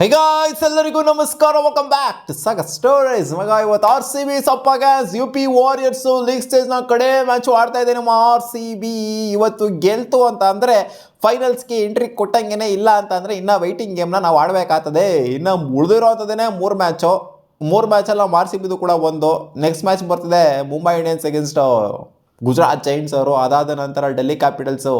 Hey guys, ಎಲ್ಲರಿಗೂ ನಮಸ್ಕಾರ. Welcome back to Saga Stories. ಮಗ ಇವತ್ತು ಆರ್ ಸಿ ಬಿ ಸಪ್ಪಾಗ್ಯಾಸ್ ಯು ಪಿ ವಾರಿಯರ್ಸ್ ಲೀಗ್ ಸ್ಟೇಜ್ನ ಕಡೆ ಮ್ಯಾಚ್ ಆಡ್ತಾ ಇದೆ. ನಮ್ಮ ಆರ್ ಸಿ ಬಿ ಇವತ್ತು ಗೆಲ್ತು ಅಂತ ಅಂದರೆ ಫೈನಲ್ಸ್ಗೆ ಎಂಟ್ರಿ ಕೊಟ್ಟಂಗೆ ಇಲ್ಲ ಅಂತ ಅಂದರೆ ಇನ್ನೂ ವೈಟಿಂಗ್ ಗೇಮ್ನ ನಾವು ಆಡಬೇಕಾಗ್ತದೆ. ಇನ್ನು ಉಳಿದಿರೋಂಥದ್ದೇ ಮೂರು ಮ್ಯಾಚಲ್ಲಿ ನಮ್ಮ ಆರ್ ಸಿ ಬಿದು ಕೂಡ ಒಂದು. ನೆಕ್ಸ್ಟ್ ಮ್ಯಾಚ್ ಬರ್ತಿದೆ Mumbai Indians against Gujarat Giants ಅವರು. ಅದಾದ ನಂತರ ಡೆಲ್ಲಿ ಕ್ಯಾಪಿಟಲ್ಸು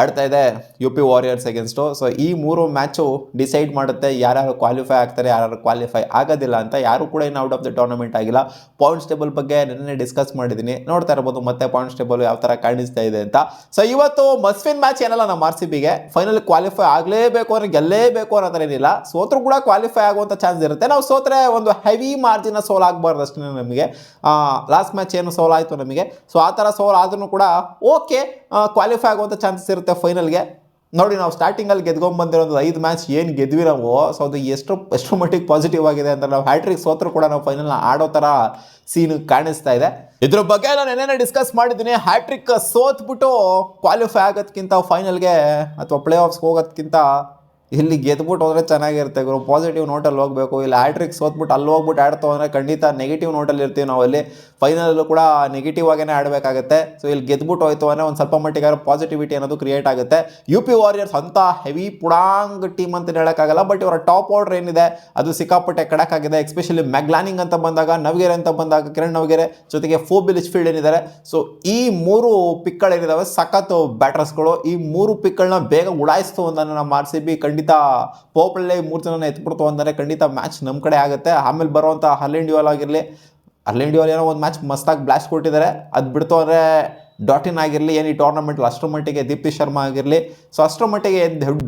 ಆಡ್ತಾ ಇದೆ you P Warriors against. So ಈ ಮೂರು ಮ್ಯಾಚು ಡಿಸೈಡ್ ಮಾಡುತ್ತೆ ಯಾರ್ಯಾರು ಕ್ವಾಲಿಫೈ ಆಗ್ತಾರೆ, ಯಾರು ಕ್ವಾಲಿಫೈ ಆಗೋದಿಲ್ಲ ಅಂತ. ಯಾರು ಕೂಡ ಇನ್ನು ಔಟ್ ಆಫ್ ದ ಟೂರ್ನಮೆಂಟ್ ಆಗಿಲ್ಲ. ಪಾಯಿಂಟ್ಸ್ ಟೇಬಲ್ ಬಗ್ಗೆ ನೆನ್ನೆ ಡಿಸ್ಕಸ್ ಮಾಡಿದ್ದೀನಿ, ನೋಡ್ತಾ ಇರ್ಬೋದು ಮತ್ತೆ ಪಾಯಿಂಟ್ಸ್ ಟೇಬಲ್ ಯಾವ ಥರ ಕಾಣಿಸ್ತಾ ಇದೆ ಅಂತ. ಸೊ ಇವತ್ತು ಮಸ್ವಿನ್ ಮ್ಯಾಚ್ ಏನಲ್ಲ ನಮ್ಮ ಆರ್ ಸಿ ಬಿಗೆ. ಫೈನಲ್ ಕ್ವಾಲಿಫೈ ಆಗಲೇಬೇಕು ಅಂದರೆ ಗೆಲ್ಲೇಬೇಕು ಅನ್ನೋ ಏನಿಲ್ಲ. ಸೋತ್ರು ಕೂಡ ಕ್ವಾಲಿಫೈ ಆಗುವಂಥ ಚಾನ್ಸ್ ಇರುತ್ತೆ. ನಾವು ಸೋತ್ರೆ ಒಂದು ಹೆವಿ ಮಾರ್ಜಿನ ಸೋಲಾಗಬಾರ್ದು ಅಷ್ಟೇ ನಮಗೆ. ಲಾಸ್ಟ್ ಮ್ಯಾಚ್ ಏನು ಸೋಲಾಯಿತು ನಮಗೆ, ಸೊ ಆ ಥರ ಸೋಲ್ ಆದ್ರೂ ಕೂಡ ಓಕೆ ಕ್ವಾಲಿಫೈ ಆಗುವಂಥ ಚಾನ್ಸಸ್ ಇರುತ್ತೆ ಫೈನಲ್ಗೆ. ನೋಡಿ, ನಾವು ಸ್ಟಾರ್ಟಿಂಗಲ್ಲಿ ಗೆದ್ಕೊಂಡ್ಬಂದಿರೋದು 5 ಮ್ಯಾಚ್ ಏನು ಗೆದ್ವಿ ನಾವು. ಸೊ ಅದು ಎಷ್ಟು ಮಟ್ಟಿಗೆ ಪಾಸಿಟಿವ್ ಆಗಿದೆ ಅಂತ, ನಾವು ಹ್ಯಾಟ್ರಿಕ್ ಸೋತ್ರು ಕೂಡ ನಾವು ಫೈನಲ್ನ ಆಡೋ ಥರ ಸೀನ್ ಕಾಣಿಸ್ತಾ ಇದೆ. ಇದ್ರ ಬಗ್ಗೆ ನಾನು ಏನೇನೋ ಡಿಸ್ಕಸ್ ಮಾಡಿದ್ದೀನಿ. ಹ್ಯಾಟ್ರಿಕ್ ಸೋತ್ಬಿಟ್ಟು ಕ್ವಾಲಿಫೈ ಆಗೋದಕ್ಕಿಂತ ಫೈನಲ್ಗೆ ಅಥವಾ ಪ್ಲೇ ಆಫ್ಸ್ಗೆ ಹೋಗೋದಕ್ಕಿಂತ ಇಲ್ಲಿ ಗೆದ್ಬಿಟ್ಟು ಹೋದರೆ ಚೆನ್ನಾಗಿರುತ್ತೆ ಗುರು. ಪಾಸಿಟಿವ್ ನೋಟಲ್ಲಿ ಹೋಗಬೇಕು. ಇಲ್ಲಿ ಹ್ಯಾಟ್ರಿಕ್ ಸೋತ್ಬಿಟ್ಟು ಅಲ್ಲಿ ಹೋಗ್ಬಿಟ್ಟು ಆಡ್ತು ಅಂದರೆ ಖಂಡಿತ ನೆಗೆಟಿವ್ ನೋಟಲ್ಲಿ ಇರ್ತೀವಿ ನಾವು. ಅಲ್ಲಿ ಫೈನಲ್ಲೂ ಕೂಡ ನೆಗೆಟಿವ್ ಆಗೇ ಆಡಬೇಕಾಗುತ್ತೆ. ಸೊ ಇಲ್ಲಿ ಗೆದ್ಬಿಟ್ಟು ಹೋಯ್ತು ಅಂದರೆ ಒಂದು ಸ್ವಲ್ಪ ಮಟ್ಟಿಗೆ ಪಾಸಿಟಿವಿಟಿ ಅನ್ನೋದು ಕ್ರಿಯೇಟ್ ಆಗುತ್ತೆ. ಯು ಪಿ ವಾರಿಯರ್ಸ್ ಅಂತ ಹೆವಿ ಪುಡಾಂಗ್ ಟೀಮ್ ಅಂತ ಹೇಳೋಕ್ಕಾಗಲ್ಲ, ಬಟ್ ಇವರ ಟಾಪ್ ಆರ್ಡರ್ ಏನಿದೆ ಅದು ಸಿಕ್ಕಾಪಟ್ಟೆ ಕಡಕ್ಕಾಗಿದೆ. ಎಸ್ಪೆಷಲಿ ಮ್ಯಾಗ್ಲಾನಿಂಗ್ ಅಂತ ಬಂದಾಗ, ನವಗೆರೆ ಅಂತ ಬಂದಾಗ, ಕಿರಣ್ ನವಗೆರೆ ಜೊತೆಗೆ ಫೋಬಿ ಲಿಚ್ಫೀಲ್ಡ್ ಏನಿದ್ದಾರೆ. ಸೊ ಈ ಮೂರು ಪಿಕ್ಗಳೇನಿದ್ದಾವೆ ಸಖತ್ ಬ್ಯಾಟರ್ಸ್ಗಳು. ಈ ಮೂರು ಪಿಕ್ಗಳನ್ನ ಬೇಗ ಉಡಾಯಿಸ್ತು ಅಂತ ನಮ್ಮ ಆರ್ ಸಿ ಬಿ ಖಂಡಿತ ಪೋಪಲ್ಲೇ 3 ಜನ ಎತ್ಬಿಡ್ತು ಅಂದರೆ ಖಂಡಿತ ಮ್ಯಾಚ್ ನಮ್ಮ ಕಡೆ ಆಗುತ್ತೆ. ಆಮೇಲೆ ಬರುವಂಥ ಹರ್ಲೆಂಡ್ ಡ್ಯೂಯಲ್ ಆಗಿರಲಿ, ಹರ್ಲೆಂಡ್ ಡ್ಯೂಯಲ್ ಏನೋ ಒಂದು ಮ್ಯಾಚ್ ಮಸ್ತಾಗಿ ಬ್ಲಾಸ್ಟ್ ಕೊಟ್ಟಿದ್ದಾರೆ, ಅದು ಬಿಡ್ತು ಅಂದರೆ ಡಾಟಿನ್ ಆಗಿರಲಿ, ಏನು ಈ ಟೂರ್ನಮೆಂಟ್ಲಿ ಅಷ್ಟರ ಮಟ್ಟಿಗೆ ದೀಪ್ತಿ ಶರ್ಮಾ ಆಗಿರಲಿ, ಸೊ ಅಷ್ಟರ ಮಟ್ಟಿಗೆ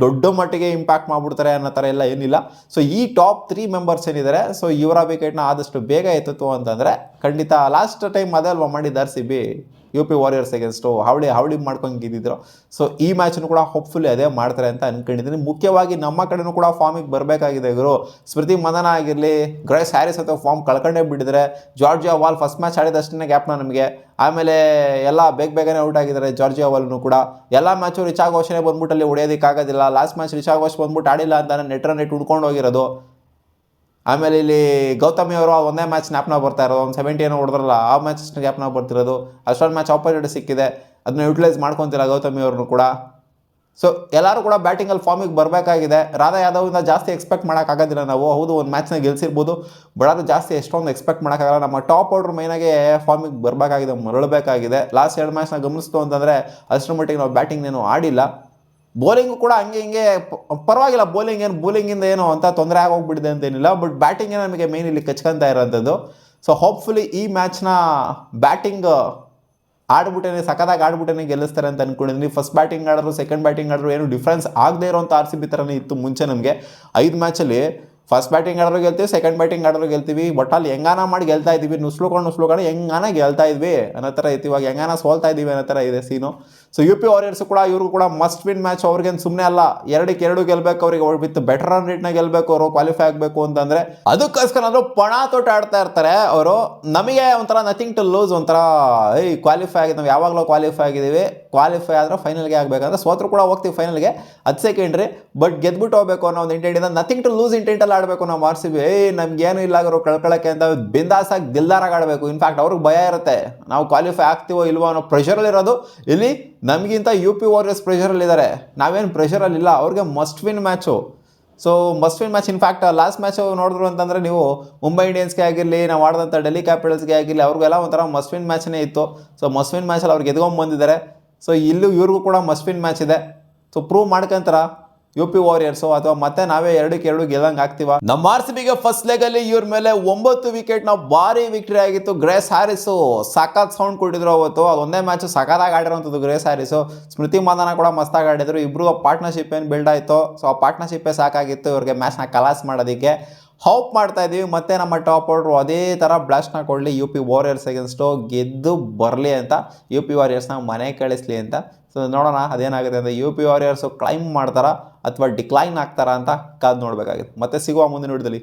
ದೊಡ್ಡ ಮಟ್ಟಿಗೆ ಇಂಪ್ಯಾಕ್ಟ್ ಮಾಡಿಬಿಡ್ತಾರೆ ಅನ್ನೋ ಥರ ಎಲ್ಲ ಏನಿಲ್ಲ. ಸೊ ಈ ಟಾಪ್ 3 ಮೆಂಬರ್ಸ್ ಏನಿದ್ದಾರೆ, ಸೊ ಇವರ ವಿಕೆಟ್ನ ಆದಷ್ಟು ಬೇಗ ಎತ್ತಿತು ಅಂತಂದರೆ ಖಂಡಿತ ಲಾಸ್ಟ್ ಟೈಮ್ ಅದೇ ಅಲ್ವಾ ಮಾಡಿದ್ದು R C B U P Warriors against ಹಾವಳಿ ಮಾಡ್ಕೊಂಡು ಗೆದ್ದಿದ್ರು. ಸೊ ಈ ಮ್ಯಾಚನ್ನು ಕೂಡ ಹೋಪ್ಫುಲಿ ಅದೇ ಮಾಡ್ತಾರೆ ಅಂತ ಅಂದ್ಕೊಂಡಿದ್ದೀನಿ. ಮುಖ್ಯವಾಗಿ ನಮ್ಮ ಕಡೆನೂ ಕೂಡ ಫಾರ್ಮಿಗೆ ಬರಬೇಕಾಗಿದೆ ಇವರು. ಸ್ಮೃತಿ ಮಂದನ ಆಗಿರಲಿ, ಗ್ರೇಸ್ ಹ್ಯಾರಿಸ್ ಅಥವಾ ಫಾರ್ಮ್ ಕಳ್ಕೊಂಡೇ ಬಿಟ್ಟಿದ್ದಾರೆ. ಜಾರ್ಜಿಯಾ ವಾಲ್ ಫಸ್ಟ್ ಮ್ಯಾಚ್ ಆಡಿದಷ್ಟೇ ಗ್ಯಾಪ್ನ ನಮಗೆ. ಆಮೇಲೆ ಎಲ್ಲ ಬೇಗನೆ ಔಟ್ ಆಗಿದ್ದಾರೆ ಜಾರ್ಜಿಯಾ ವಾಲ್ನು ಕೂಡ. ಎಲ್ಲ ಮ್ಯಾಚು ರಿಚಾ ಘೋಷಣೆ ಬಂದ್ಬಿಟ್ಟು ಅಲ್ಲಿ ಹೊಡೆಯೋದಕ್ಕಾಗೋದಿಲ್ಲ. ಲಾಸ್ಟ್ ಮ್ಯಾಚ್ ರಿಚಾ ಘೋಷ್ ಬಂದ್ಬಿಟ್ಟು ಆಡಿಲ್ಲ ಅಂತ ನೆಟ್ ಉಡ್ಕೊಂಡು ಹೋಗಿರೋದು. ಆಮೇಲೆ ಇಲ್ಲಿ ಗೌತಮಿ ಅವರು ಒಂದೇ ಮ್ಯಾಚ್ ಜ್ಞಾಪನ ಬರ್ತಾ ಇರೋದು, ಒಂದು 70 ಏನೋ ಹೊಡೆದ್ರಲ್ಲ ಆ ಮ್ಯಾಚ್ ಜ್ಞಾಪನ ಬರ್ತಿರೋದು. ಅಷ್ಟೊಂದು ಮ್ಯಾಚ್ ಆಪರ್ಚುನಿಟಿ ಸಿಕ್ಕಿದೆ, ಅದನ್ನ ಯುಟಿಲೈಸ್ ಮಾಡ್ಕೊತಿಲ್ಲ ಗೌತಮಿ ಅವ್ರನ್ನು ಕೂಡ. ಸೊ ಎಲ್ಲರೂ ಕೂಡ ಬ್ಯಾಟಿಂಗಲ್ಲಿ ಫಾರ್ಮಿಗೆ ಬರಬೇಕಾಗಿದೆ. ರಾಧಾ ಯಾದವಿಂದ ಜಾಸ್ತಿ ಎಕ್ಸ್ಪೆಕ್ಟ್ ಮಾಡೋಕ್ಕಾಗೋದಿಲ್ಲ ನಾವು. ಹೌದು, ಒಂದು ಮ್ಯಾಚ್ನ ಗೆಲ್ಸಿರ್ಬೋದು, ಬಟ್ ಅದು ಜಾಸ್ತಿ ಎಷ್ಟೊಂದು ಎಕ್ಸ್ಪೆಕ್ಟ್ ಮಾಡೋಕ್ಕಾಗಲ್ಲ. ನಮ್ಮ ಟಾಪ್ ಆರ್ಡರ್ ಮೈನಾಗೆ ಫಾರ್ಮಿಗೆ ಬರಬೇಕಾಗಿದೆ, ಮರಳಬೇಕಾಗಿದೆ. ಲಾಸ್ಟ್ 2 ಮ್ಯಾಚ್ನ ಗಮನಿಸ್ತು ಅಂತಂದರೆ ಅಷ್ಟರ ಮಟ್ಟಿಗೆ ನಾವು ಬ್ಯಾಟಿಂಗ್ನೇನು ಆಡಿಲ್ಲ. ಬೌಲಿಂಗು ಕೂಡ ಹಂಗೆ ಪರವಾಗಿಲ್ಲ. ಬೌಲಿಂಗಿಂದ ಏನೋ ಅಂತ ತೊಂದರೆ ಆಗೋಗ್ಬಿಟ್ಟಿದೆ ಅಂತೇನಿಲ್ಲ, ಬಟ್ ಬ್ಯಾಟಿಂಗೇ ನಮಗೆ ಮೇನ್ ಇಲ್ಲಿ ಕಚ್ಕೊತಾ ಇರೋಂಥದ್ದು. ಸೊ ಹೋಪ್ಫುಲಿ ಈ ಮ್ಯಾಚ್ನ ಬ್ಯಾಟಿಂಗ್ ಸಖತ್ತಾಗಿ ಆಡ್ಬಿಟ್ಟೇನೆ ಗೆಲ್ಲಿಸ್ತಾರೆ ಅಂತ ಅಂದ್ಕೊಂಡಿದ್ದೀನಿ. ಫಸ್ಟ್ ಬ್ಯಾಟಿಂಗ್ ಆಡಿದ್ರು, ಸೆಕೆಂಡ್ ಬ್ಯಾಟಿಂಗ್ ಆಡಿದ್ರು ಏನು ಡಿಫ್ರೆನ್ಸ್ ಆಗದೆ ಇರೋಂಥ ಆರ್ ಸಿ ಬಿ ಥರನೇ ಇತ್ತು ಮುಂಚೆ ನಮಗೆ. 5 ಮ್ಯಾಚಲ್ಲಿ ಫಸ್ಟ್ ಬ್ಯಾಟಿಂಗ್ ಆಡೋರು ಗೆಲ್ತೀವಿ, ಸೆಕೆಂಡ್ ಬ್ಯಾಟಿಂಗ್ ಆಡೋರು ಗೆಲ್ತೀವಿ. ಅಲ್ಲಿ ಹೆಂಗಾನ ಮಾಡಿ ಗೆಲ್ತಾ ಇದ್ದೀವಿ, ನುಸ್ಲುಕೊಂಡು ಹೆಂಗಾನ ಗೆಲ್ತಾ ಇದ್ವಿ ಅನ್ನೋ ಥರ ಇತ್ತು. ಇವಾಗ ಹೆಂಗಾನ ಸೋಲ್ತಾ ಇದ್ದೀವಿ ಅನ್ನೋ ಥರ ಇದೆ ಸೀನು. ಸೊ ಯು ಪಿ ವಾರಿಯರ್ಸು ಕೂಡ ಇವರು ಕೂಡ ಮಸ್ಟ್ ವಿನ್ ಮ್ಯಾಚ್. ಅವ್ರಿಗೇನು ಸುಮ್ಮನೆ ಅಲ್ಲ, 2-2 ಗೆಲ್ಬೇಕು ಅವ್ರಿಗೆ. ವಿತ್ ಬೆಟರ್ ರನ್ ರೇಟ್ನ ಗೆಲ್ಬೇಕು ಅವರು, ಕ್ವಾಲಿಫೈ ಆಗಬೇಕು ಅಂತಂದರೆ. ಅದಕ್ಕೋಸ್ಕರ ಅವರು ಪಣ ತೊಟ್ಟು ಆಡ್ತಾ ಇರ್ತಾರೆ ಅವರು. ನಮಗೆ ಒಂಥರ ನಥಿಂಗ್ ಟು ಲೂಸ್, ಒಂಥರ ಕ್ವಾಲಿಫೈ ಆಗಿದೆ, ನಾವು ಯಾವಾಗಲೂ ಕ್ವಾಲಿಫೈ ಆಗಿದ್ದೀವಿ. ಕ್ವಾಲಿಫೈ ಆದರೆ ಫೈನಲ್ಗೆ ಆಗಬೇಕಂದ್ರೆ ಸೋತ್ರು ಕೂಡ ಹೋಗ್ತೀವಿ ಫೈನಲ್ಗೆ, ಅದು ಸೆಕೆಂಡ್ರಿ. ಬಟ್ ಗೆದ್ಬಿಟ್ಟು ಹೋಗಬೇಕು ಅನ್ನೋ ಒಂದು ಇಂಟೆಂಟ್ ಇದೆ. ನಥಿಂಗ್ ಟು ಲೂಸ್ ಇಂಟೆಂಟಲ್ಲಿ ಆಡಬೇಕು ನಾವು ಆರ್ ಸಿ ಬಿ. ನಮ್ಗೇನು ಇಲ್ಲ ಅವರು ಕಳ್ಕೊಳ್ಳೋಕ್ಕೆ ಅಂತ ಬಿಂದಾಸಾಗಿ ದಿಲ್ದಾರಾಗಿ ಆಡಬೇಕು. ಇನ್ಫ್ಯಾಕ್ಟ್ ಅವ್ರಿಗೆ ಭಯ ಇರುತ್ತೆ ನಾವು ಕ್ವಾಲಿಫೈ ಆಗ್ತೀವೋ ಇಲ್ವೋ ಅನ್ನೋ ಪ್ರೆಷರಲ್ಲಿ ಇರೋದು. ಇಲ್ಲಿ ನಮಗಿಂತ ಯು ಪಿ ವಾರಿಯರ್ಸ್ ಪ್ರೆಷರಲ್ಲಿದ್ದಾರೆ, ನಾವೇನು ಪ್ರೆಷರಲ್ಲಿಲ್ಲ. ಅವ್ರಿಗೆ must win match. So must win match. In fact last match ನೋಡಿದ್ರು ಅಂತಂದರೆ ನೀವು ಮುಂಬೈ ಇಂಡಿಯನ್ಸ್ಗೆ ಆಗಿರಲಿ, ನಾವು ಆಡಿದಂಥ ಡೆಲ್ಲಿ ಕ್ಯಾಪಿಟಲ್ಸ್ಗೆ ಆಗಿರಲಿ, ಅವ್ರಿಗೆಲ್ಲ ಒಂಥರ ಮಸ್ಟ್ ವಿನ್ ಮ್ಯಾಚೇ ಇತ್ತು. ಸೊ ಮಸ್ಟ್ ವಿನ್ ಮ್ಯಾಚಲ್ಲಿ ಅವ್ರಿಗೆ ಬಂದಿದ್ದಾರೆ. ಸೊ ಇಲ್ಲೂ ಇವ್ರಿಗೂ ಕೂಡ ಮಸ್ಟ್ ವಿನ್ ಮ್ಯಾಚ್ ಇದೆ. ಸೊ ಪ್ರೂವ್ ಮಾಡ್ಕೊಂತಾರ ಯು ಪಿ ವಾರಿಯರ್ಸು, ಅಥವಾ ಮತ್ತೆ ನಾವೇ 2-2 ಗೆಲ್ಲಂಗೆ ಆಗ್ತೀವ. ನಮ್ಮ ಆರ್ ಸಿ ಬಿಗೆ ಫಸ್ಟ್ ಲೆಗಲ್ಲಿ ಇವ್ರ ಮೇಲೆ 9 ವಿಕೆಟ್ನ ಭಾರಿ ವಿಕ್ಟರಿ ಆಗಿತ್ತು. ಗ್ರೇಸ್ ಹ್ಯಾರಿಸು ಸಖತ್ ಸೌಂಡ್ ಕೊಟ್ಟಿದ್ರು ಅವತ್ತು. ಅದೊಂದೇ ಮ್ಯಾಚು ಸಖತ್ತಾಗಿ ಆಡಿರೋಂಥದ್ದು ಗ್ರೇಸ್ ಹ್ಯಾರಿಸು. ಸ್ಮೃತಿ ಮಂದನ ಕೂಡ ಮಸ್ತಾಗಿ ಆಡಿದ್ರು. ಇಬ್ಬರು ಪಾರ್ಟ್ನರ್ಶಿಪ್ ಏನು ಬಿಲ್ಡ್ ಆಯಿತು. ಸೊ ಆ ಪಾರ್ಟ್ನರ್ಶಿಪ್ಪೇ ಸಾಕಾಗಿತ್ತು ಇವ್ರಿಗೆ ಮ್ಯಾಚ್ನ ಕಲಾಸ್ ಮಾಡೋದಕ್ಕೆ. ಹೋಪ್ ಮಾಡ್ತಾ ಇದ್ದೀವಿ ಮತ್ತೆ ನಮ್ಮ ಟಾಪ್ ಆರ್ಡ್ರು ಅದೇ ಥರ ಬ್ಲಾಸ್ಟ್ನ ಕೊಡಲಿ, ಯು ಪಿ ವಾರಿಯರ್ಸ್ ಅಗೇನ್ಸ್ಟು ಗೆದ್ದು ಬರಲಿ ಅಂತ, ಯು ಪಿ ವಾರಿಯರ್ಸ್ನ ಮನೆ ಕಳಿಸ್ಲಿ ಅಂತ. ಸೊ ನೋಡೋಣ ಅದೇನಾಗುತ್ತೆ ಅಂತ. ಯು ಪಿ ವಾರಿಯರ್ಸು ಕ್ಲೈಮ್ ಮಾಡ್ತಾರಾ ಅಥವಾ ಡಿಕ್ಲೈನ್ ಆಗ್ತಾರಾ ಅಂತ ಕಾದು ನೋಡಬೇಕಾಗುತ್ತೆ. ಮತ್ತೆ ಸಿಗುವ ಮುಂದಿನ ವಿಡಿಯೋದಲ್ಲಿ.